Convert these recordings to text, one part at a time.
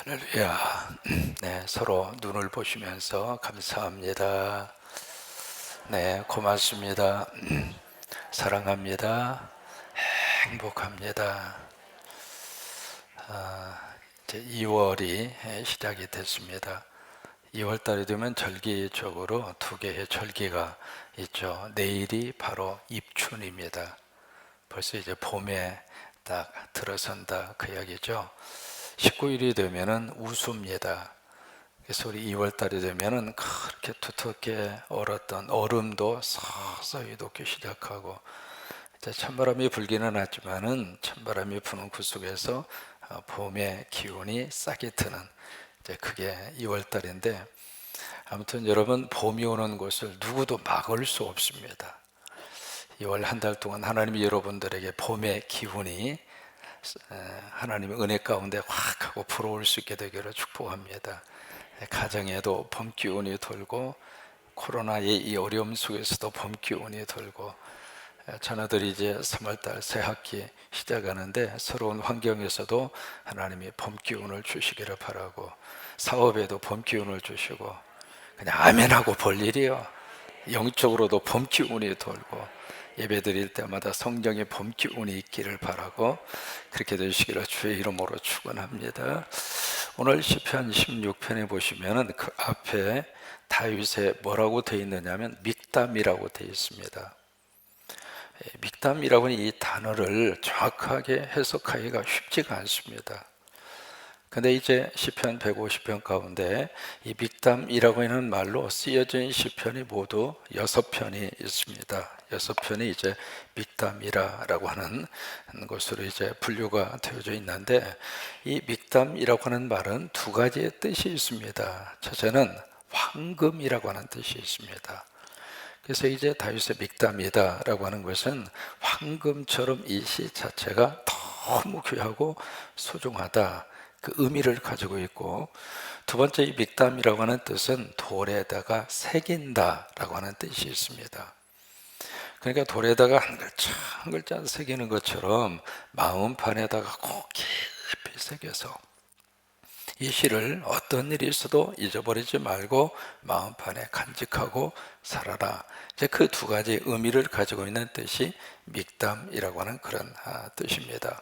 할렐루야. 네, 서로 눈을 보시면서 감사합니다. 네, 고맙습니다. 사랑합니다. 행복합니다. 이제 2월이 시작이 됐습니다. 2월 달이 되면 절기적으로 두 개의 절기가 있죠. 내일이 바로 입춘입니다. 벌써 이제 봄에 딱 들어선다 그 이야기죠. 19일이 되면은 웃습니다. 그래서 우리 2월 달이 되면은 그렇게 두텁게 얼었던 얼음도 서서히 녹기 시작하고, 이제 찬바람이 불기는 하지만은 찬바람이 부는 그 속에서 봄의 기운이 싹이 트는, 이제 그게 2월 달인데, 아무튼 여러분, 봄이 오는 것을 누구도 막을 수 없습니다. 2월 한 달 동안 하나님이 여러분들에게 봄의 기운이 하나님의 은혜 가운데 확 하고 불어올 수 있게 되기를 축복합니다. 가정에도 봄 기운이 돌고, 코로나의 이 어려움 속에서도 봄 기운이 돌고, 자녀들이 이제 3월달 새 학기 시작하는데 새로운 환경에서도 하나님이 봄 기운을 주시기를 바라고, 사업에도 봄 기운을 주시고, 그냥 아멘하고 볼 일이요. 영적으로도 봄 기운이 돌고, 예배 드릴 때마다 성령의 봄 기운이 있기를 바라고, 그렇게 되시기를 주의 이름으로 축원합니다. 오늘 시편 16편에 보시면은 그 앞에 다윗에 뭐라고 되어 있느냐면 믹담이라고 되어 있습니다. 믹담이라고 하는 이 단어를 정확하게 해석하기가 쉽지가 않습니다. 근데 이제 시편 150편 가운데 이 믹담이라고 하는 말로 쓰여진 시편이 모두 6편이 있습니다. 6편이 이제 믹담이라고 하는 것으로 이제 분류가 되어져 있는데, 이 믹담이라고 하는 말은 두 가지의 뜻이 있습니다. 첫째는 황금이라고 하는 뜻이 있습니다. 그래서 이제 다윗의 믹담이다라고 하는 것은 황금처럼 이 시 자체가 너무 귀하고 소중하다, 그 의미를 가지고 있고, 두 번째 이 믹담이라고 하는 뜻은 돌에다가 새긴다라고 하는 뜻이 있습니다. 그러니까 돌에다가 한 글자 한 글자 새기는 것처럼 마음판에다가 꼭 깊이 새겨서 이 시를 어떤 일이 있어도 잊어버리지 말고 마음판에 간직하고 살아라. 이제 그 두 가지 의미를 가지고 있는 뜻이 믹담이라고 하는 그런 뜻입니다.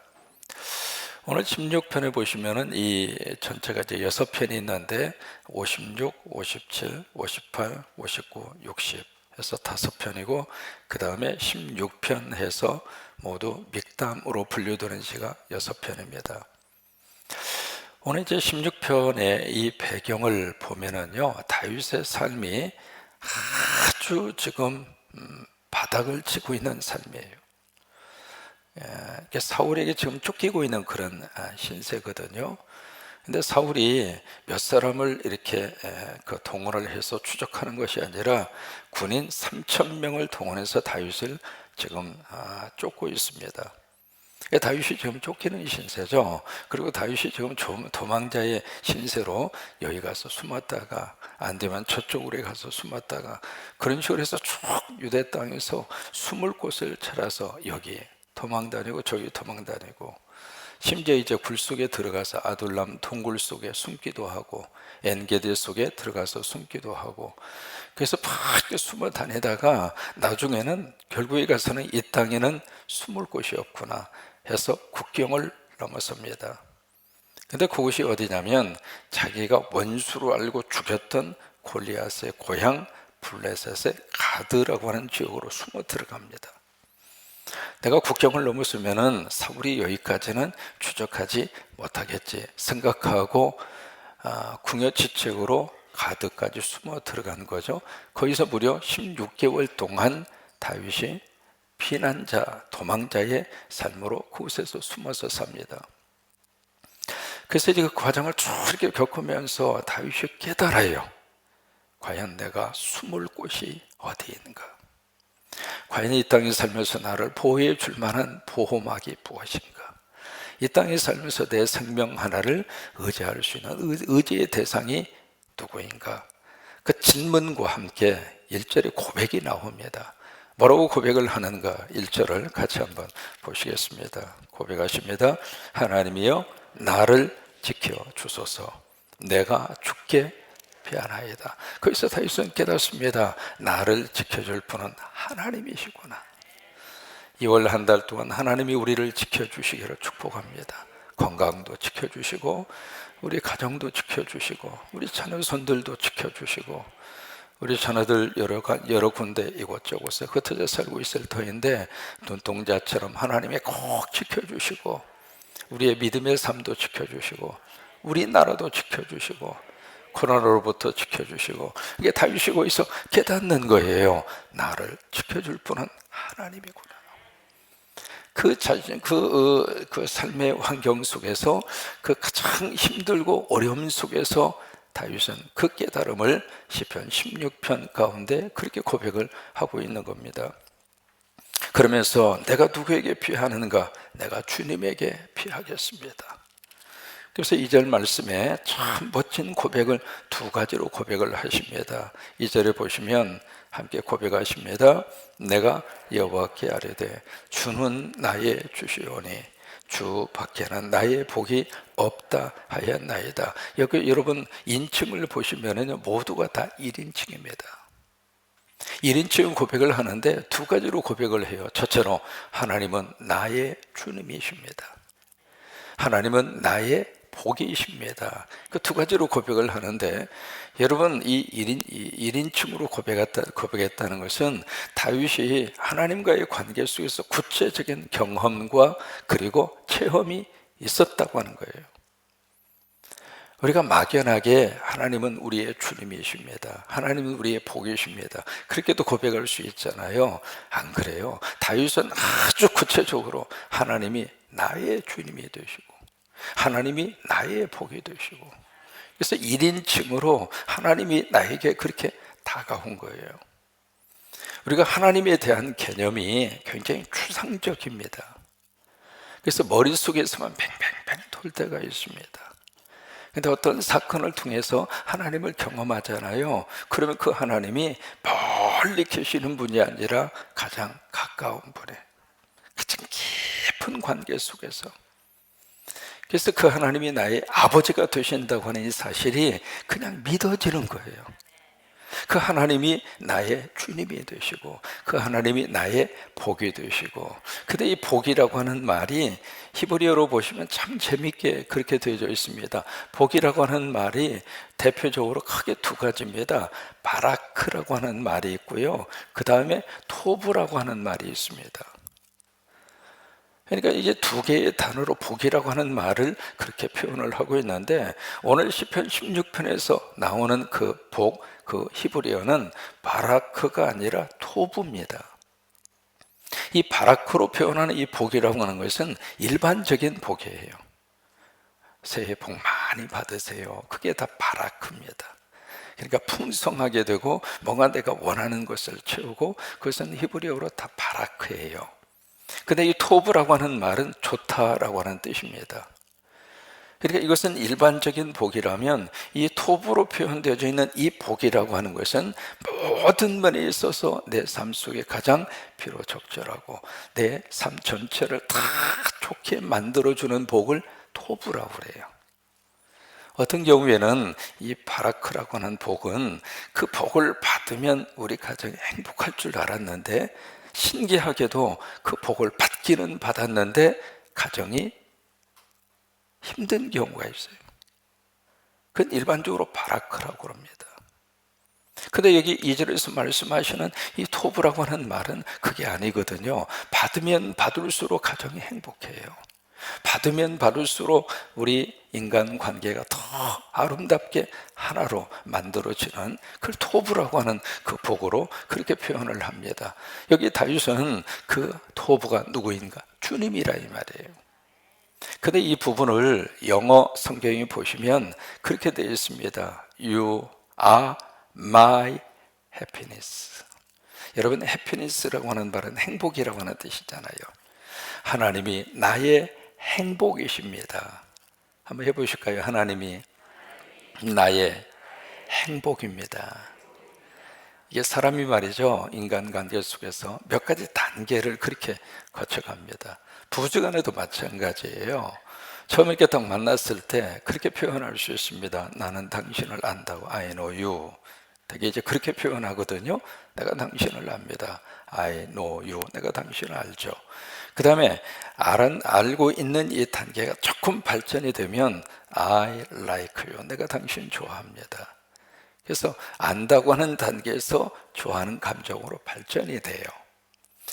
오늘 16편에 보시면은 이 전체가 이제 6편이 있는데 56, 57, 58, 59, 60 해서 5편이고, 그 다음에 16편 해서 모두 믹담으로 분류되는 시가 6편입니다. 오늘 이제 16편의 이 배경을 보면은요, 다윗의 삶이 아주 지금 바닥을 치고 있는 삶이에요. 사울에게 지금 쫓기고 있는 그런 신세거든요. 근데 사울이 몇 사람을 이렇게 그 동원을 해서 추적하는 것이 아니라 군인 3,000명을 동원해서 다윗을 지금 쫓고 있습니다. 다윗이 지금 쫓기는 신세죠. 그리고 다윗이 지금 도망자의 신세로 여기 가서 숨었다가 안 되면 저쪽으로 가서 숨었다가, 그런 식으로 해서 쭉 유대 땅에서 숨을 곳을 찾아서 여기 도망 다니고 저기 도망 다니고, 심지어 이제 굴 속에 들어가서 아둘람 동굴 속에 숨기도 하고 엔게디 속에 들어가서 숨기도 하고, 그래서 막 숨어 다니다가 나중에는 결국에 가서는 이 땅에는 숨을 곳이 없구나 해서 국경을 넘어섭니다. 근데 그곳이 어디냐면 자기가 원수로 알고 죽였던 골리앗의 고향 블레셋의 가드라고 하는 지역으로 숨어 들어갑니다. 내가 국경을 넘었으면은 사울이 여기까지는 추적하지 못하겠지 생각하고 궁여지책으로 가드까지 숨어 들어간 거죠. 거기서 무려 16개월 동안 다윗이 피난자, 도망자의 삶으로 그곳에서 숨어서 삽니다. 그래서 이제 그 과정을 쭉 이렇게 겪으면서 다윗이 깨달아요. 과연 내가 숨을 곳이 어디 있는가? 과연 이 땅에 살면서 나를 보호해 줄 만한 보호막이 무엇인가? 이 땅에 살면서 내 생명 하나를 의지할 수 있는 의지의 대상이 누구인가? 그 질문과 함께 1절에 고백이 나옵니다. 뭐라고 고백을 하는가? 1절을 같이 한번 보시겠습니다. 고백하십니다. 하나님이여 나를 지켜 주소서. 내가 주께 피하나이다. 거기서 다윗은 깨닫습니다. 나를 지켜줄 분은 하나님이시구나. 2월 한 달 동안 하나님이 우리를 지켜주시기를 축복합니다. 건강도 지켜주시고 우리 가정도 지켜주시고 우리 자녀손들도 지켜주시고 우리 자녀들 여러 군데 이곳저곳에 흩어져 살고 있을 터인데 눈동자처럼 하나님이 꼭 지켜주시고 우리의 믿음의 삶도 지켜주시고 우리나라도 지켜주시고 코로나로부터 지켜주시고 이게 다윗이 거기서 깨닫는 거예요. 나를 지켜줄 분은 하나님이구나. 그 삶의 환경 속에서 그 가장 힘들고 어려움 속에서 다윗은 그 깨달음을 시편 16편 가운데 그렇게 고백을 하고 있는 겁니다. 그러면서 내가 누구에게 피하는가? 내가 주님에게 피하겠습니다. 그래서 2절 말씀에 참 멋진 고백을 두 가지로 고백을 하십니다. 2절에 보시면 함께 고백하십니다. 내가 여호와께 아뢰되 주는 나의 주시오니 주 밖에는 나의 복이 없다 하였나이다. 여기 여러분 인칭을 보시면 모두가 다 1인칭입니다. 1인칭 고백을 하는데 두 가지로 고백을 해요. 첫째로 하나님은 나의 주님이십니다. 하나님은 나의 복이십니다. 그 두 가지로 고백을 하는데 여러분 이 1인칭으로 고백했다는 것은 다윗이 하나님과의 관계 속에서 구체적인 경험과 그리고 체험이 있었다고 하는 거예요. 우리가 막연하게 하나님은 우리의 주님이십니다. 하나님은 우리의 복이십니다. 그렇게도 고백할 수 있잖아요. 안 그래요? 다윗은 아주 구체적으로 하나님이 나의 주님이 되시고 하나님이 나의 복이 되시고 그래서 1인칭으로 하나님이 나에게 그렇게 다가온 거예요. 우리가 하나님에 대한 개념이 굉장히 추상적입니다. 그래서 머릿속에서만 뱅뱅뱅 돌 때가 있습니다. 근데 어떤 사건을 통해서 하나님을 경험하잖아요. 그러면 그 하나님이 멀리 계시는 분이 아니라 가장 가까운 분에 가장 깊은 관계 속에서 그래서 그 하나님이 나의 아버지가 되신다고 하는 이 사실이 그냥 믿어지는 거예요. 그 하나님이 나의 주님이 되시고 그 하나님이 나의 복이 되시고 근데 이 복이라고 하는 말이 히브리어로 보시면 참 재밌게 그렇게 되어져 있습니다. 복이라고 하는 말이 대표적으로 크게 두 가지입니다. 바라크라고 하는 말이 있고요. 그 다음에 토브라고 하는 말이 있습니다. 그러니까 이게 두 개의 단어로 복이라고 하는 말을 그렇게 표현을 하고 있는데 오늘 시편 16편에서 나오는 그 복, 그 히브리어는 바라크가 아니라 토브입니다. 이 바라크로 표현하는 이 복이라고 하는 것은 일반적인 복이에요. 새해 복 많이 받으세요. 그게 다 바라크입니다. 그러니까 풍성하게 되고 뭔가 내가 원하는 것을 채우고 그것은 히브리어로 다 바라크예요. 근데 이 토브라고 하는 말은 좋다라고 하는 뜻입니다. 그러니까 이것은 일반적인 복이라면 이 토브로 표현되어져 있는 이 복이라고 하는 것은 모든 면에 있어서 내 삶 속에 가장 필요적절하고 내 삶 전체를 다 좋게 만들어주는 복을 토브라고 그래요. 어떤 경우에는 이 바라크라고 하는 복은 그 복을 받으면 우리 가정이 행복할 줄 알았는데 신기하게도 그 복을 받기는 받았는데 가정이 힘든 경우가 있어요. 그건 일반적으로 바라크라고 합니다. 근데 여기 2절에서 말씀하시는 이 토브라고 하는 말은 그게 아니거든요. 받으면 받을수록 가정이 행복해요. 받으면 받을수록 우리 인간관계가 더 아름답게 하나로 만들어지는 그걸 토브라고 하는 그 복으로 그렇게 표현을 합니다. 여기 다윗은 그 토브가 누구인가? 주님이라 이 말이에요. 근데 이 부분을 영어 성경에 보시면 그렇게 되어 있습니다. You are my happiness. 여러분 happiness라고 하는 말은 행복이라고 하는 뜻이잖아요. 하나님이 나의 행복이십니다. 한번 해보실까요? 하나님이 나의 행복입니다. 이게 사람이 말이죠. 인간관계 속에서 몇 가지 단계를 그렇게 거쳐갑니다. 부부간에도 마찬가지예요. 처음에 이렇게 딱 만났을 때 그렇게 표현할 수 있습니다. 나는 당신을 안다고. I know you. 되게 이제 그렇게 표현하거든요. 내가 당신을 압니다. I know you. 내가 당신을 알죠. 그 다음에 알고 있는 이 단계가 조금 발전이 되면 I like you. 내가 당신 좋아합니다. 그래서 안다고 하는 단계에서 좋아하는 감정으로 발전이 돼요.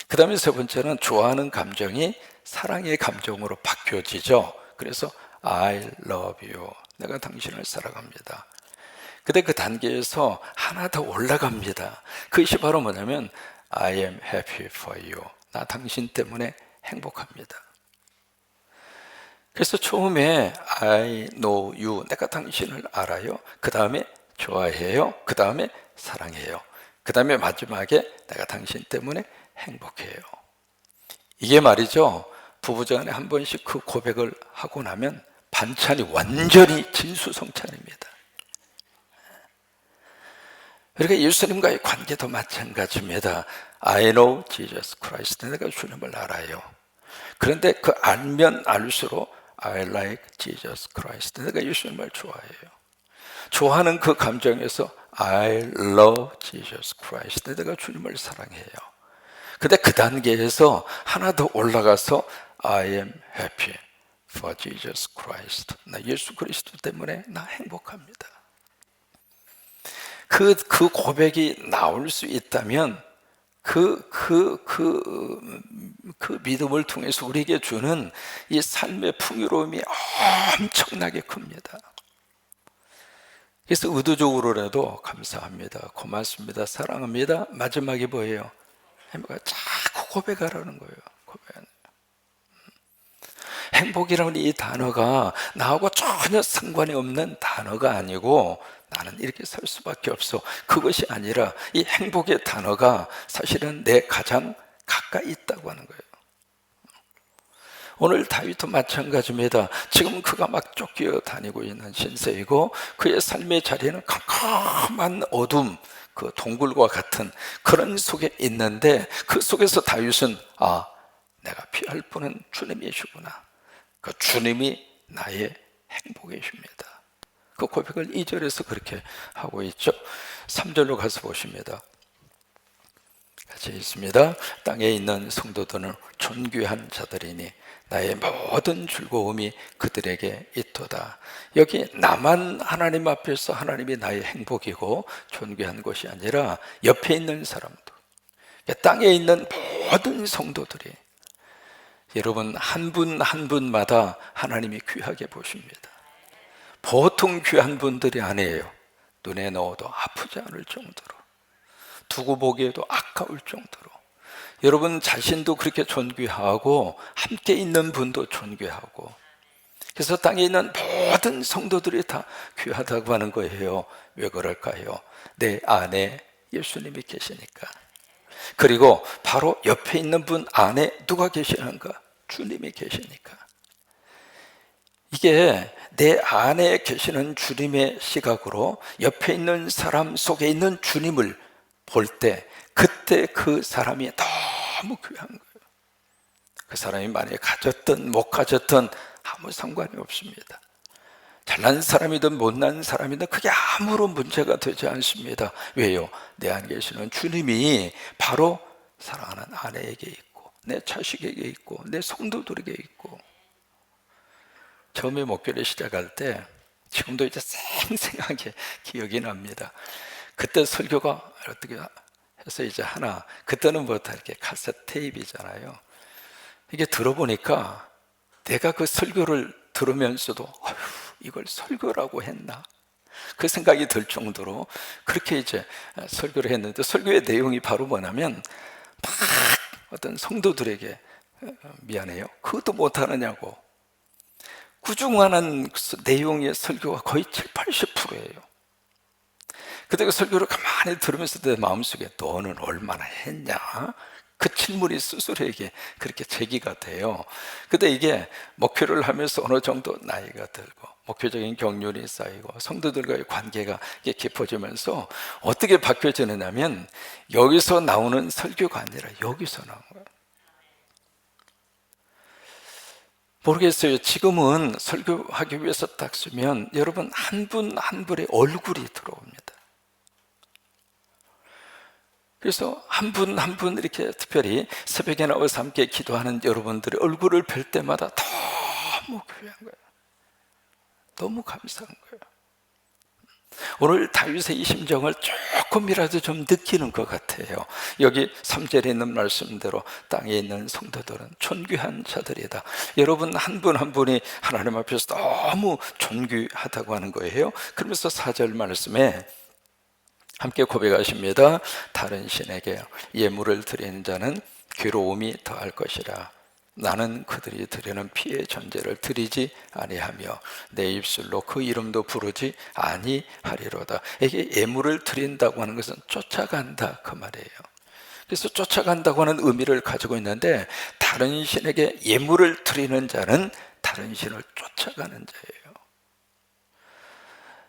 그 다음에 세 번째는 좋아하는 감정이 사랑의 감정으로 바뀌어지죠. 그래서 I love you. 내가 당신을 사랑합니다. 근데 그 단계에서 하나 더 올라갑니다. 그것이 바로 뭐냐면 I am happy for you. 나 당신 때문에 행복합니다. 그래서 처음에 I know you. 내가 당신을 알아요. 그 다음에 좋아해요. 그 다음에 사랑해요. 그 다음에 마지막에 내가 당신 때문에 행복해요. 이게 말이죠, 부부간에 한 번씩 그 고백을 하고 나면 반찬이 완전히 진수성찬입니다. 그러니까 예수님과의 관계도 마찬가지입니다. I know Jesus Christ. 내가 주님을 알아요. 그런데 그 알면 알수록 I like Jesus Christ. 내가 예수님을 좋아해요. 좋아하는 그 감정에서 I love Jesus Christ. 내가 주님을 사랑해요. 근데 그 단계에서 하나 더 올라가서 I am happy for Jesus Christ. 나 예수 그리스도 때문에 나 행복합니다. 그 고백이 나올 수 있다면 그 믿음을 통해서 우리에게 주는 이 삶의 풍요로움이 엄청나게 큽니다. 그래서 의도적으로라도 감사합니다, 고맙습니다, 사랑합니다, 마지막에 뭐예요? 자꾸 고백하라는 거예요. 행복이라는 이 단어가 나하고 전혀 상관이 없는 단어가 아니고 나는 이렇게 살 수밖에 없어. 그것이 아니라 이 행복의 단어가 사실은 내 가장 가까이 있다고 하는 거예요. 오늘 다윗도 마찬가지입니다. 지금 그가 막 쫓겨 다니고 있는 신세이고 그의 삶의 자리는 캄캄한 어둠, 그 동굴과 같은 그런 속에 있는데 그 속에서 다윗은 내가 피할 분은 주님이시구나. 그 주님이 나의 행복이십니다. 그 고백을 2절에서 그렇게 하고 있죠. 3절로 가서 보십니다. 같이 있습니다. 땅에 있는 성도들은 존귀한 자들이니 나의 모든 즐거움이 그들에게 있도다. 여기 나만 하나님 앞에서 하나님이 나의 행복이고 존귀한 것이 아니라 옆에 있는 사람도, 땅에 있는 모든 성도들이, 여러분 한 분 한 분마다 하나님이 귀하게 보십니다. 보통 귀한 분들이 아니에요. 눈에 넣어도 아프지 않을 정도로, 두고 보기에도 아까울 정도로, 여러분 자신도 그렇게 존귀하고 함께 있는 분도 존귀하고, 그래서 땅에 있는 모든 성도들이 다 귀하다고 하는 거예요. 왜 그럴까요? 내 안에 예수님이 계시니까. 그리고 바로 옆에 있는 분 안에 누가 계시는가? 주님이 계시니까. 이게 내 안에 계시는 주님의 시각으로 옆에 있는 사람 속에 있는 주님을 볼 때, 그때 그 사람이 너무 귀한 거예요. 그 사람이 만약에 가졌든 못 가졌든 아무 상관이 없습니다. 잘난 사람이든 못난 사람이든 그게 아무런 문제가 되지 않습니다. 왜요? 내 안에 계시는 주님이 바로 사랑하는 아내에게 있고 내 자식에게 있고 내 성도들에게 있고. 처음에 목회를 시작할 때 지금도 이제 생생하게 기억이 납니다. 그때 설교가 어떻게 해서 이제 하나, 그때는 뭐 다 이렇게 카세트 테이프잖아요. 이게 들어보니까 내가 그 설교를 들으면서도 이걸 설교라고 했나? 그 생각이 들 정도로 그렇게 이제 설교를 했는데, 설교의 내용이 바로 뭐냐면 막 어떤 성도들에게 미안해요, 그것도 못하느냐고 구중하는 내용의 설교가 거의 70~80%예요. 그때 그 설교를 가만히 들으면서 내 마음속에 너는 얼마나 했냐? 그 질문이 스스로에게 그렇게 제기가 돼요. 근데 이게 목회를 하면서 어느 정도 나이가 들고 목회적인 경륜이 쌓이고 성도들과의 관계가 깊어지면서 어떻게 바뀌어지느냐면 여기서 나오는 설교가 아니라 여기서 나온 거예요. 모르겠어요. 지금은 설교하기 위해서 딱 쓰면 여러분 한 분 한 분의 얼굴이 들어옵니다. 그래서 한 분 한 분 이렇게 특별히 새벽에 나와서 함께 기도하는 여러분들의 얼굴을 뵐 때마다 너무 귀한 거예요. 너무 감사한 거예요. 오늘 다윗의 이 심정을 조금이라도 좀 느끼는 것 같아요. 여기 3절에 있는 말씀대로 땅에 있는 성도들은 존귀한 자들이다. 여러분 한 분 한 분이 하나님 앞에서 너무 존귀하다고 하는 거예요. 그러면서 4절 말씀에 함께 고백하십니다. 다른 신에게 예물을 드리는 자는 괴로움이 더할 것이라. 나는 그들이 드리는 피의 전제를 드리지 아니하며 내 입술로 그 이름도 부르지 아니하리로다. 이게 예물을 드린다고 하는 것은 쫓아간다 그 말이에요. 그래서 쫓아간다고 하는 의미를 가지고 있는데, 다른 신에게 예물을 드리는 자는 다른 신을 쫓아가는 자예요.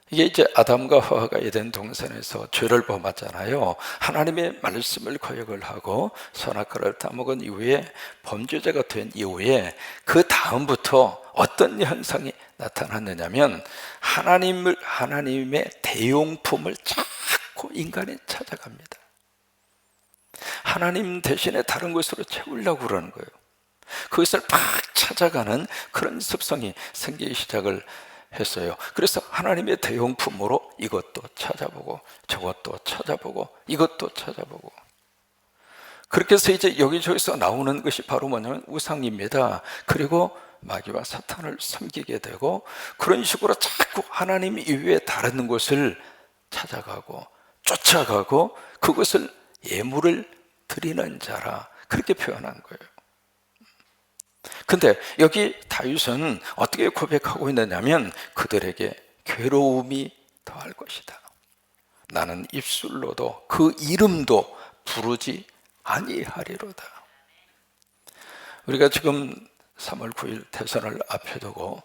이게 이제 아담과 하와가 에덴 동산에서 죄를 범했잖아요. 하나님의 말씀을 거역을 하고 선악과를 따먹은 이후에 범죄자가 된 이후에 그 다음부터 어떤 현상이 나타났느냐면 하나님의 대용품을 자꾸 인간이 찾아갑니다. 하나님 대신에 다른 것으로 채우려고 그러는 거예요. 그것을 막 찾아가는 그런 습성이 생기기 시작을 했어요. 그래서 하나님의 대용품으로 이것도 찾아보고 저것도 찾아보고 이것도 찾아보고, 그렇게 해서 이제 여기저기서 나오는 것이 바로 뭐냐면 우상입니다. 그리고 마귀와 사탄을 섬기게 되고, 그런 식으로 자꾸 하나님 이외에 다른 것을 찾아가고 쫓아가고 그것을 예물을 드리는 자라, 그렇게 표현한 거예요. 근데 여기 다윗은 어떻게 고백하고 있느냐면 그들에게 괴로움이 더할 것이다. 나는 입술로도 그 이름도 부르지 아니하리로다. 우리가 지금 3월 9일 대선을 앞에 두고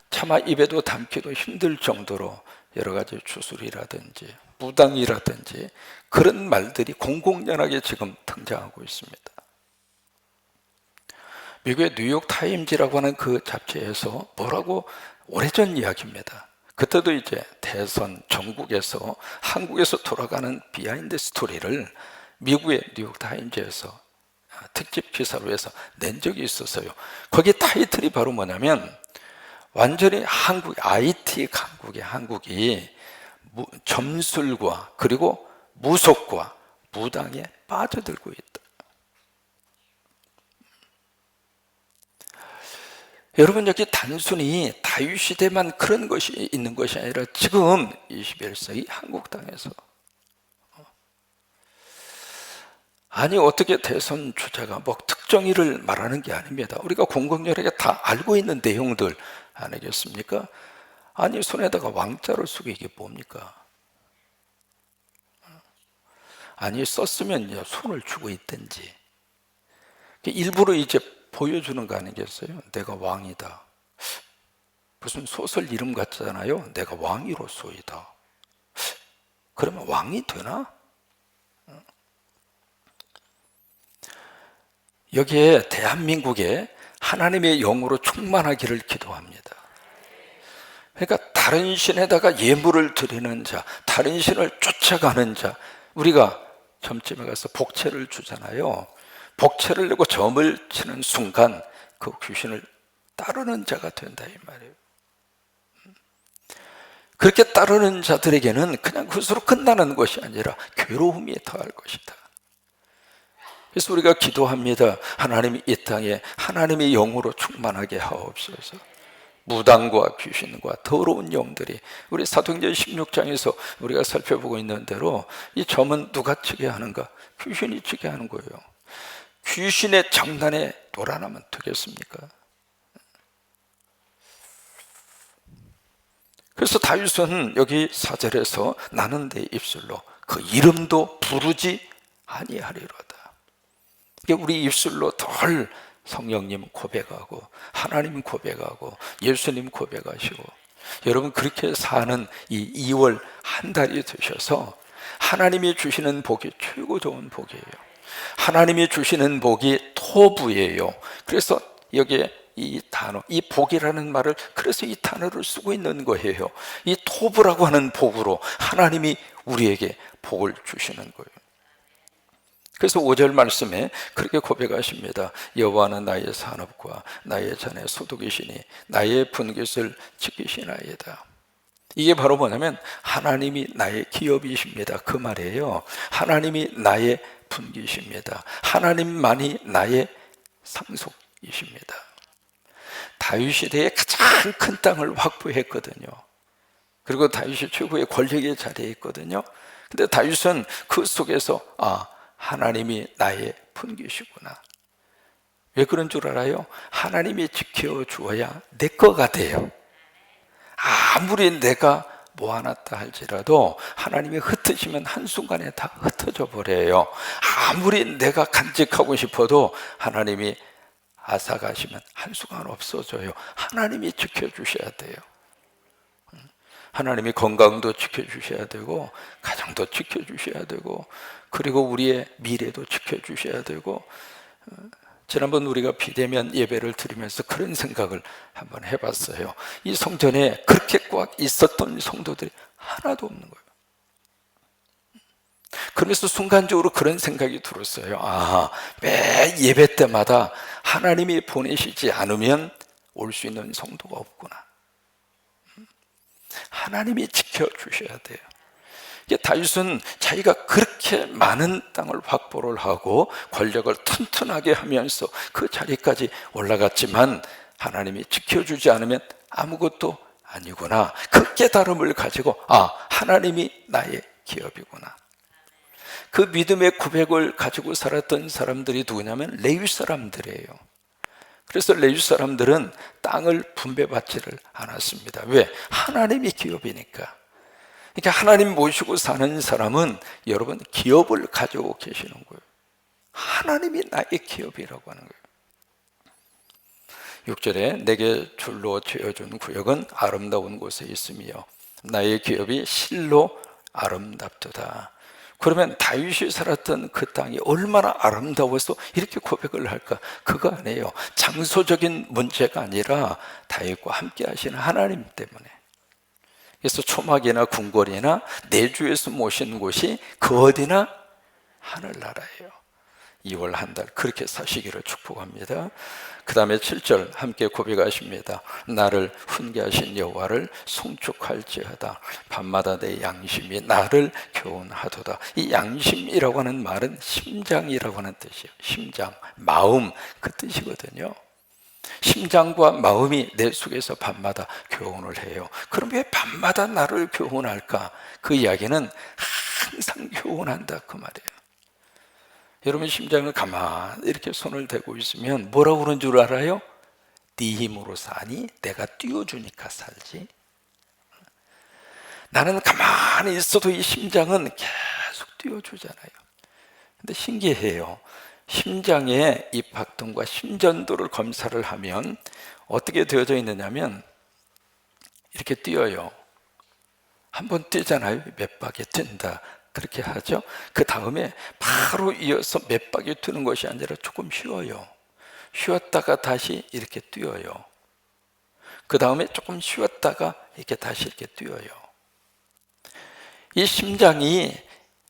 차마 입에도 담기도 힘들 정도로 여러 가지 주술이라든지 무당이라든지 그런 말들이 공공연하게 지금 등장하고 있습니다. 미국의 뉴욕 타임즈라고 하는 그 잡지에서 뭐라고, 오래전 이야기입니다. 그때도 이제 대선 전국에서 한국에서 돌아가는 비하인드 스토리를 미국의 뉴욕 타임즈에서 특집 기사로 해서 낸 적이 있었어요. 거기 타이틀이 바로 뭐냐면 완전히 IT 강국의 한국이 점술과 그리고 무속과 무당에 빠져들고 있다. 여러분, 여기 단순히 다윗 시대만 그런 것이 있는 것이 아니라 지금 21세기 한국 땅에서, 아니 어떻게 대선 주자가 뭐 특정일을 말하는 게 아닙니다. 우리가 공공연하게 다 알고 있는 내용들 아니겠습니까? 아니 손에다가 왕자를 쓰고 이게 뭡니까? 아니 썼으면 손을 주고 있든지, 일부러 이제 보여주는 거 아니겠어요? 내가 왕이다. 무슨 소설 이름 같잖아요. 내가 왕이로소이다. 그러면 왕이 되나? 여기에 대한민국에 하나님의 영으로 충만하기를 기도합니다. 그러니까 다른 신에다가 예물을 드리는 자, 다른 신을 쫓아가는 자, 우리가 점집에 가서 복채를 주잖아요. 복채를 내고 점을 치는 순간 그 귀신을 따르는 자가 된다 이 말이에요. 그렇게 따르는 자들에게는 그냥 그것으로 끝나는 것이 아니라 괴로움이 더할 것이다. 그래서 우리가 기도합니다. 하나님이 이 땅에 하나님의 영으로 충만하게 하옵소서. 무당과 귀신과 더러운 영들이, 우리 사도행전 16장에서 우리가 살펴보고 있는 대로 이 점은 누가 치게 하는가? 귀신이 치게 하는 거예요. 귀신의 장난에 놀아나면 되겠습니까? 그래서 다윗은 여기 4절에서 나는 내 입술로 그 이름도 부르지 아니하리로다. 이게 우리 입술로 덜 성령님 고백하고 하나님 고백하고 예수님 고백하시고, 여러분 그렇게 사는 이 2월 한 달이 되셔서 하나님이 주시는 복이 최고 좋은 복이에요. 하나님이 주시는 복이 토부예요. 그래서 여기에 이 단어, 이 복이라는 말을 그래서 이 단어를 쓰고 있는 거예요. 이 토브라고 하는 복으로 하나님이 우리에게 복을 주시는 거예요. 그래서 5절 말씀에 그렇게 고백하십니다. 여호와는 나의 산업과 나의 잔의 소득이시니 나의 분깃을 지키시나이다. 이게 바로 뭐냐면 하나님이 나의 기업이십니다, 그 말이에요. 하나님이 나의 분깃입니다. 하나님만이 나의 상속이십니다. 다윗 시대에 가장 큰 땅을 확보했거든요. 그리고 다윗이 최고의 권력의 자리에 있거든요. 근데 다윗은 그 속에서 하나님이 나의 분깃이구나. 왜 그런 줄 알아요? 하나님이 지켜주어야 내 거가 돼요. 아무리 내가 모아놨다 할지라도 하나님이 흩으시면 한순간에 다 흩어져 버려요. 아무리 내가 간직하고 싶어도 하나님이 앗아가시면 한순간 없어져요. 하나님이 지켜주셔야 돼요. 하나님이 건강도 지켜주셔야 되고, 가정도 지켜주셔야 되고, 그리고 우리의 미래도 지켜주셔야 되고. 지난번 우리가 비대면 예배를 드리면서 그런 생각을 한번 해봤어요. 이 성전에 그렇게 꽉 있었던 성도들이 하나도 없는 거예요. 그러면서 순간적으로 그런 생각이 들었어요. 매 예배 때마다 하나님이 보내시지 않으면 올 수 있는 성도가 없구나. 하나님이 지켜주셔야 돼요. 다윗은 자기가 그렇게 많은 땅을 확보를 하고 권력을 튼튼하게 하면서 그 자리까지 올라갔지만 하나님이 지켜주지 않으면 아무것도 아니구나. 그 깨달음을 가지고 하나님이 나의 기업이구나. 그 믿음의 고백을 가지고 살았던 사람들이 누구냐면 레위 사람들이에요. 그래서 레위 사람들은 땅을 분배받지를 않았습니다. 왜? 하나님이 기업이니까. 그러니까 하나님 모시고 사는 사람은 여러분 기업을 가지고 계시는 거예요. 하나님이 나의 기업이라고 하는 거예요. 6절에 내게 줄로 죄어준 구역은 아름다운 곳에 있으며 나의 기업이 실로 아름답도다. 그러면 다윗이 살았던 그 땅이 얼마나 아름다워서 이렇게 고백을 할까? 그거 아니에요. 장소적인 문제가 아니라 다윗과 함께 하시는 하나님 때문에. 그래서 초막이나 궁궐이나 내주에서 모신 곳이 그 어디나 하늘나라예요. 2월 한 달 그렇게 사시기를 축복합니다. 그 다음에 7절 함께 고백하십니다. 나를 훈계하신 여호와를 송축할지어다. 밤마다 내 양심이 나를 교훈하도다. 이 양심이라고 하는 말은 심장이라고 하는 뜻이에요. 심장, 마음, 그 뜻이거든요. 심장과 마음이 내 속에서 밤마다 교훈을 해요. 그럼 왜 밤마다 나를 교훈할까? 그 이야기는 항상 교훈한다 그 말이에요. 여러분 심장을 가만히 이렇게 손을 대고 있으면 뭐라고 그러는 줄 알아요? 네 힘으로 사니 내가 띄워주니까 살지. 나는 가만히 있어도 이 심장은 계속 띄워주잖아요. 근데 신기해요. 심장의 이 박동과 심전도를 검사를 하면 어떻게 되어져 있느냐면 이렇게 뛰어요. 한번 뛰잖아요. 몇 바퀴 뛴다. 그렇게 하죠. 그 다음에 바로 이어서 몇 바퀴 뛰는 것이 아니라 조금 쉬어요. 쉬었다가 다시 이렇게 뛰어요. 그 다음에 조금 쉬었다가 이렇게 다시 이렇게 뛰어요. 이 심장이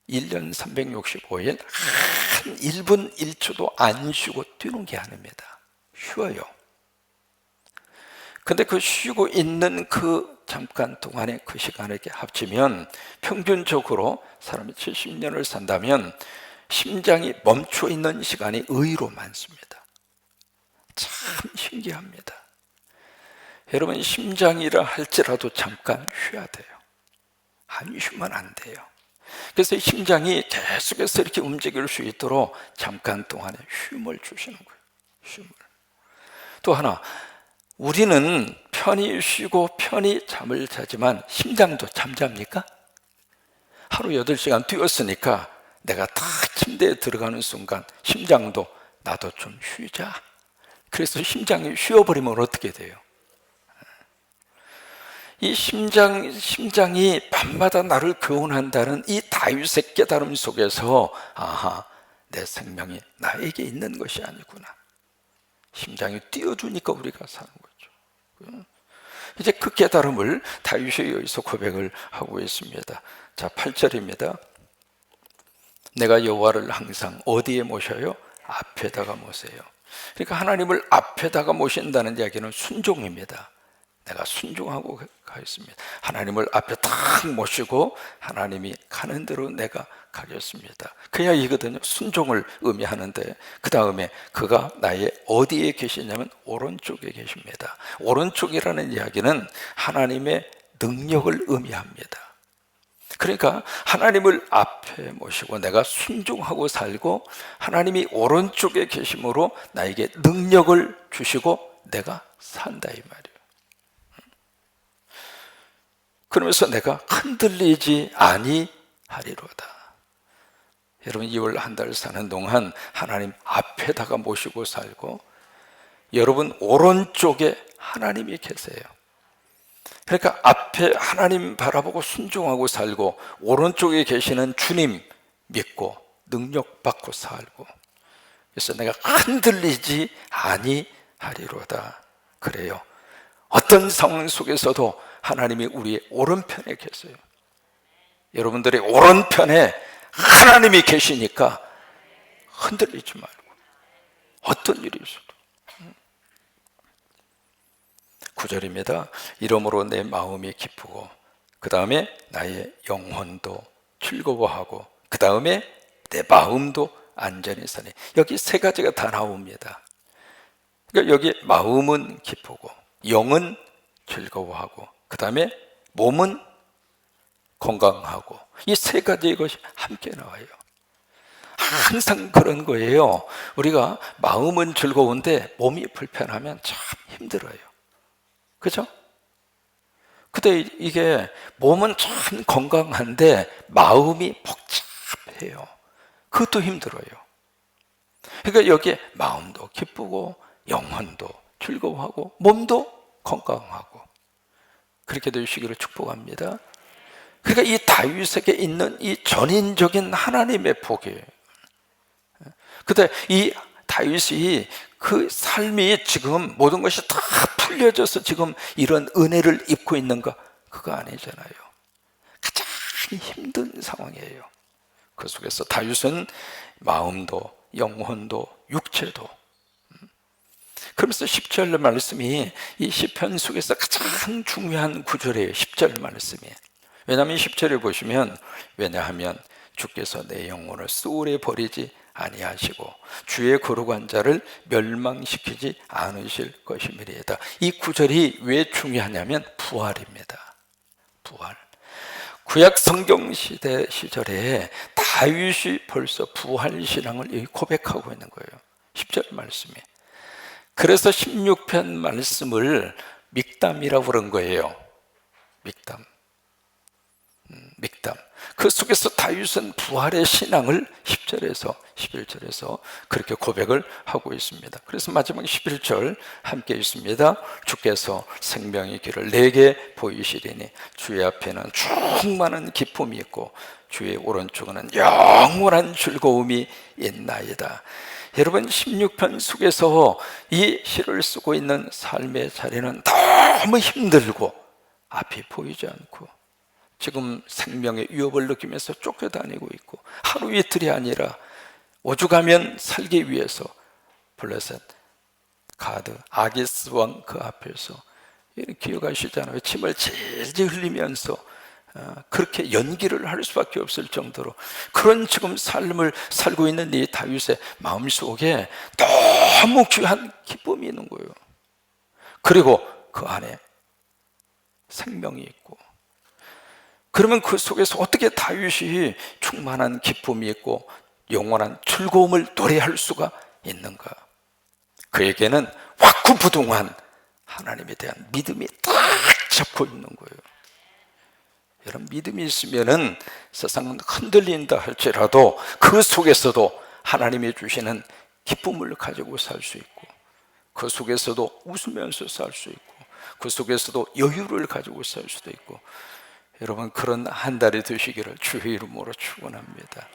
1년 365일 한 1분 1초도 안 쉬고 뛰는 게 아닙니다. 쉬어요. 근데 그 쉬고 있는 그 잠깐 동안에 그 시간에 이렇게 합치면 평균적으로 사람이 70년을 산다면 심장이 멈춰 있는 시간이 의외로 많습니다. 참 신기합니다. 여러분 심장이라 할지라도 잠깐 쉬어야 돼요. 안 쉬면 안 돼요. 그래서 심장이 계속해서 이렇게 움직일 수 있도록 잠깐 동안에 쉼을 주시는 거예요. 쉼을. 또 하나, 우리는 편히 쉬고 편히 잠을 자지만 심장도 잠잡니까? 하루 8시간 뛰었으니까 내가 딱 침대에 들어가는 순간 심장도 나도 좀 쉬자. 그래서 심장이 쉬어버리면 어떻게 돼요? 이 심장이 밤마다 나를 교훈한다는 이 다윗의 깨달음 속에서 내 생명이 나에게 있는 것이 아니구나. 심장이 뛰어주니까 우리가 사는 거죠. 이제 그 깨달음을 다윗이 여기서 고백을 하고 있습니다. 자, 8절입니다. 내가 여호와를 항상 어디에 모셔요? 앞에다가 모세요. 그러니까 하나님을 앞에다가 모신다는 이야기는 순종입니다. 내가 순종하고 가겠습니다. 하나님을 앞에 탁 모시고 하나님이 가는 대로 내가 가겠습니다. 그 이야기거든요. 순종을 의미하는데, 그 다음에 그가 나의 어디에 계시냐면 오른쪽에 계십니다. 오른쪽이라는 이야기는 하나님의 능력을 의미합니다. 그러니까 하나님을 앞에 모시고 내가 순종하고 살고 하나님이 오른쪽에 계심으로 나에게 능력을 주시고 내가 산다 이 말이에요. 그러면서 내가 흔들리지 아니하리로다. 여러분, 2월 한 달 사는 동안 하나님 앞에다가 모시고 살고 여러분 오른쪽에 하나님이 계세요. 그러니까 앞에 하나님 바라보고 순종하고 살고 오른쪽에 계시는 주님 믿고 능력 받고 살고, 그래서 내가 흔들리지 아니하리로다. 그래요. 어떤 상황 속에서도 하나님이 우리의 오른편에 계세요. 여러분들의 오른편에 하나님이 계시니까 흔들리지 말고 어떤 일이 있어도. 9절입니다. 이러므로 내 마음이 기쁘고 그 다음에 나의 영혼도 즐거워하고 그 다음에 내 마음도 안전히 사니. 여기 세 가지가 다 나옵니다. 그러니까 여기 마음은 기쁘고 영은 즐거워하고 그 다음에 몸은 건강하고, 이 세 가지 것이 함께 나와요. 항상 그런 거예요. 우리가 마음은 즐거운데 몸이 불편하면 참 힘들어요. 그죠? 근데 이게 몸은 참 건강한데 마음이 복잡해요. 그것도 힘들어요. 그러니까 여기에 마음도 기쁘고 영혼도 즐거워하고 몸도 건강하고 그렇게 되시기를 축복합니다. 그러니까 이 다윗에게 있는 이 전인적인 하나님의 복이에요. 근데 이 다윗이 그 삶이 지금 모든 것이 다 풀려져서 지금 이런 은혜를 입고 있는가? 그거 아니잖아요. 가장 힘든 상황이에요. 그 속에서 다윗은 마음도 영혼도 육체도, 그러면서 10절 말씀이 이 시편 속에서 가장 중요한 구절이에요. 10절 말씀이. 왜냐하면 10절에 보시면, 왜냐하면 주께서 내 영혼을 소울에 버리지 아니하시고 주의 거룩한 자를 멸망시키지 않으실 것임이리이다. 이 구절이 왜 중요하냐면 부활입니다. 부활. 구약 성경 시절에 다윗이 벌써 부활 신앙을 고백하고 있는 거예요. 10절 말씀이. 그래서 16편 말씀을 믹담이라고 그런 거예요. 믹담. 믹담. 그 속에서 다윗은 부활의 신앙을 10절에서 11절에서 그렇게 고백을 하고 있습니다. 그래서 마지막 11절 함께 있습니다. 주께서 생명의 길을 내게 보이시리니 주의 앞에는 충만한 기쁨이 있고 주의 오른쪽에는 영원한 즐거움이 있나이다. 여러분, 16편 속에서 이 시를 쓰고 있는 삶의 자리는 너무 힘들고 앞이 보이지 않고 지금 생명의 위협을 느끼면서 쫓겨다니고 있고, 하루 이틀이 아니라 오죽하면 살기 위해서 블레셋 가드 아기스 왕 그 앞에서, 기억하시잖아요. 침을 질질 흘리면서 그렇게 연기를 할 수밖에 없을 정도로 그런 지금 삶을 살고 있는 이 다윗의 마음속에 너무 귀한 기쁨이 있는 거예요. 그리고 그 안에 생명이 있고, 그러면 그 속에서 어떻게 다윗이 충만한 기쁨이 있고 영원한 즐거움을 노래할 수가 있는가? 그에게는 확고부동한 하나님에 대한 믿음이 딱 잡고 있는 거예요. 여러분, 믿음이 있으면은 세상은 흔들린다 할지라도 그 속에서도 하나님이 주시는 기쁨을 가지고 살 수 있고, 그 속에서도 웃으면서 살 수 있고, 그 속에서도 여유를 가지고 살 수도 있고, 여러분, 그런 한 달이 되시기를 주의 이름으로 축원합니다.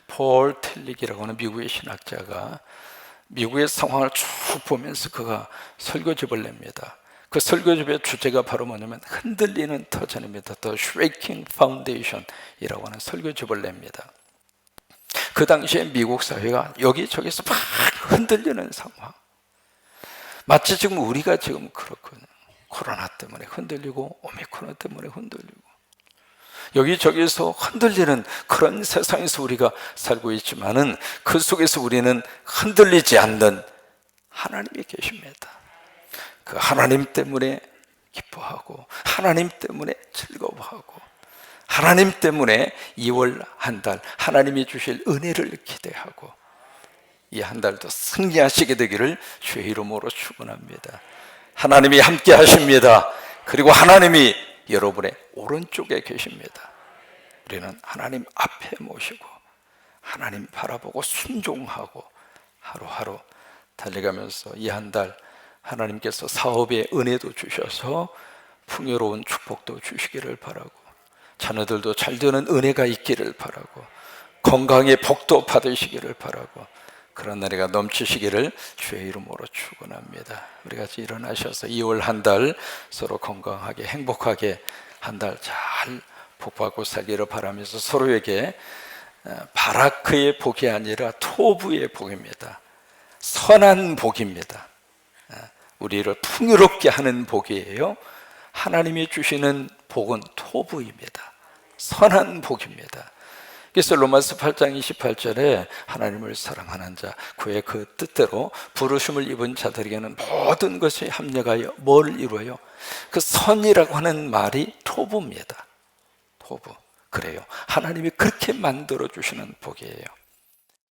폴 텔릭이라고 하는 미국의 신학자가 미국의 상황을 쭉 보면서 그가 설교집을 냅니다. 그 설교집의 주제가 바로 뭐냐면 흔들리는 터전입니다. The Shaking Foundation이라고 하는 설교집을 냅니다. 그 당시에 미국 사회가 여기저기서 막 흔들리는 상황. 마치 지금 우리가 지금 그렇거든요. 코로나 때문에 흔들리고 오미크론 때문에 흔들리고 여기저기서 흔들리는 그런 세상에서 우리가 살고 있지만은 그 속에서 우리는 흔들리지 않는 하나님이 계십니다. 그 하나님 때문에 기뻐하고 하나님 때문에 즐거워하고 하나님 때문에 2월 한 달 하나님이 주실 은혜를 기대하고 이 한 달도 승리하시게 되기를 주의 이름으로 축원합니다. 하나님이 함께 하십니다. 그리고 하나님이 여러분의 오른쪽에 계십니다. 우리는 하나님 앞에 모시고 하나님 바라보고 순종하고 하루하루 달려가면서 이 한 달 하나님께서 사업의 은혜도 주셔서 풍요로운 축복도 주시기를 바라고 자녀들도 잘 되는 은혜가 있기를 바라고 건강의 복도 받으시기를 바라고 그런 날이가 넘치시기를 주의 이름으로 축원합니다. 우리 같이 일어나셔서 2월 한 달 서로 건강하게 행복하게 한 달 잘 복받고 살기를 바라면서 서로에게 바라크의 복이 아니라 토부의 복입니다. 선한 복입니다. 우리를 풍요롭게 하는 복이에요. 하나님이 주시는 복은 토부입니다. 선한 복입니다. 그래서 로마서 8장 28절에 하나님을 사랑하는 자 그의 그 뜻대로 부르심을 입은 자들에게는 모든 것이 합력하여 뭘 이루어요? 그 선이라고 하는 말이 토부입니다. 토부. 그래요. 하나님이 그렇게 만들어 주시는 복이에요.